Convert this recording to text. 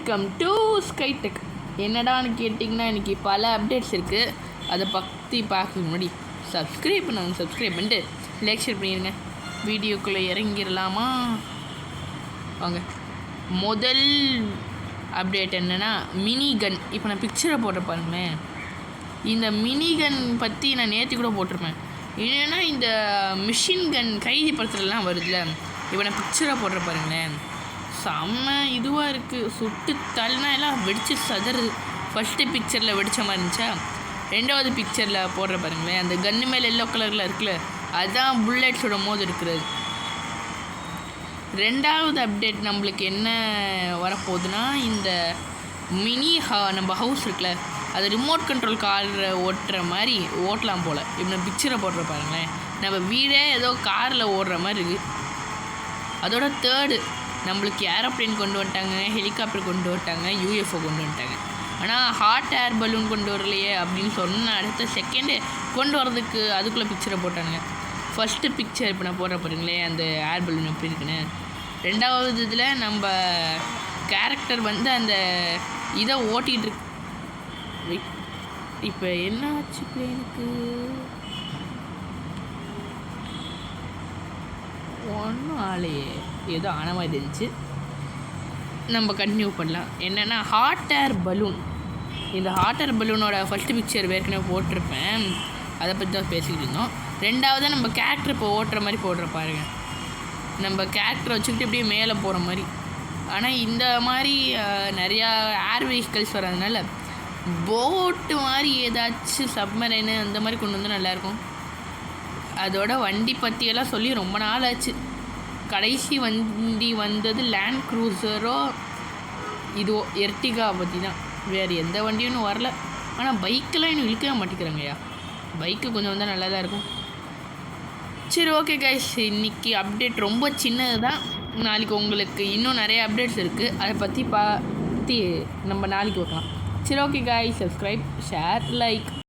Welcome to ஸ்கைடெக். என்னடான்னு கேட்டிங்கன்னா இன்றைக்கி பல அப்டேட்ஸ் இருக்குது. அதை பற்றி பார்க்க முன்னாடி சப்ஸ்கிரைப் பண்ணிட்டு லைக் ஷேர் பண்ணிடுங்க. வீடியோக்குள்ளே இறங்கிடலாமா? வாங்க. முதல் அப்டேட் என்னென்னா மினி கன். இப்போ நான் பிக்சரை போட்டு பாருங்களேன். இந்த மினி கன் பற்றி நான் நேற்று கூட போட்டிருப்பேன். என்னென்னா இந்த மிஷின் கன் கைதி படத்துலலாம் வருதுல்ல, இப்போ நான் பிக்சரை போடுற பாருங்களேன். செம்ம இதுவாக இருக்குது. சுட்டு தள்ளினா எல்லாம் வெடிச்சு சதறுது. ஃபஸ்ட்டு பிக்சரில் வெடித்த மாதிரி இருந்துச்சா, ரெண்டாவது பிக்சரில் போடுற பாருங்களேன். அந்த கன்று மேலே எல்லோ கலரில் இருக்குல்ல, அதுதான் புல்லட்ஸோட மோது இருக்கிறது. ரெண்டாவது அப்டேட் நம்மளுக்கு என்ன வரப்போகுதுன்னா, இந்த மினி நம்ம ஹவுஸ் இருக்குல்ல, அது ரிமோட் கண்ட்ரோல் காரில் ஓட்டுற மாதிரி ஓட்டலாம் போல். இப்போ நம்ம பிக்சரை போடுற பாருங்களேன். நம்ம வீடே ஏதோ காரில் ஓடுற மாதிரி இருக்குது. அதோட தேர்டு நம்மளுக்கு ஏரோப்ளேன் கொண்டு வந்துட்டாங்க, ஹெலிகாப்டர் கொண்டு வந்துட்டாங்க, யூஎஃப்ஓ கொண்டு வந்துட்டாங்க. ஆனால் ஹாட் ஏர் பலூன் கொண்டு வரலையே அப்படின்னு சொன்ன அடுத்த செகண்டு கொண்டு வரதுக்கு அதுக்குள்ளே பிக்சரை போட்டானுங்க. ஃபஸ்ட்டு பிக்சர் இப்போ நான் போடுற பாருங்களேன், அந்த ஏர் பலூன் எப்படி இருக்குன்னு. ரெண்டாவது இதில் நம்ம கேரக்டர் அந்த இதை ஓட்டிகிட்டு இருக்கு. இப்போ என்ன ஆச்சு பிளேனுக்கு? ஒன்றும் ஆளையே, ஏதோ ஆன மாதிரி இருந்துச்சு. நம்ம கண்டினியூ பண்ணலாம். என்னென்னா ஹாட் ஏர் பலூன். இந்த ஹாட் ஏர் பலூனோட ஃபஸ்ட்டு பிக்சர் ஏற்கனவே போட்டிருப்பேன், அதை பற்றி தான் பேசிக்கிட்டு இருந்தோம். ரெண்டாவது நம்ம கேரக்டர் இப்போ ஓட்டுற மாதிரி போடுற பாருங்க. நம்ம கேரக்டரை வச்சுக்கிட்டு இப்படியே மேலே போகிற மாதிரி. ஆனால் இந்த மாதிரி நிறையா ஏர் வெஹிக்கல்ஸ் வர்றதுனால போட்டு மாதிரி ஏதாச்சும் சப்மரைனு அந்த மாதிரி கொண்டு வந்து நல்லாயிருக்கும். அதோட வண்டி பற்றியெல்லாம் சொல்லி ரொம்ப நாள் ஆச்சு. கடைசி வண்டி வந்தது லேண்ட் க்ரூசரோ இதோ எர்டிகா பற்றி தான். வேறு எந்த வண்டியும் வரல. ஆனால் பைக்கெல்லாம் இன்னும் இழுக்கவே மாட்டேங்கிறாங்கய்யா. பைக்கு கொஞ்சம் வந்தால் நல்லா தான் இருக்கும். சரி, ஓகே கைஸ், இன்றைக்கி அப்டேட் ரொம்ப சின்னது தான். நாளைக்கு உங்களுக்கு இன்னும் நிறைய அப்டேட்ஸ் இருக்குது. அதை பற்றி நம்ம நாளைக்கு வைக்கலாம். சரி, okay guys, subscribe, share, like.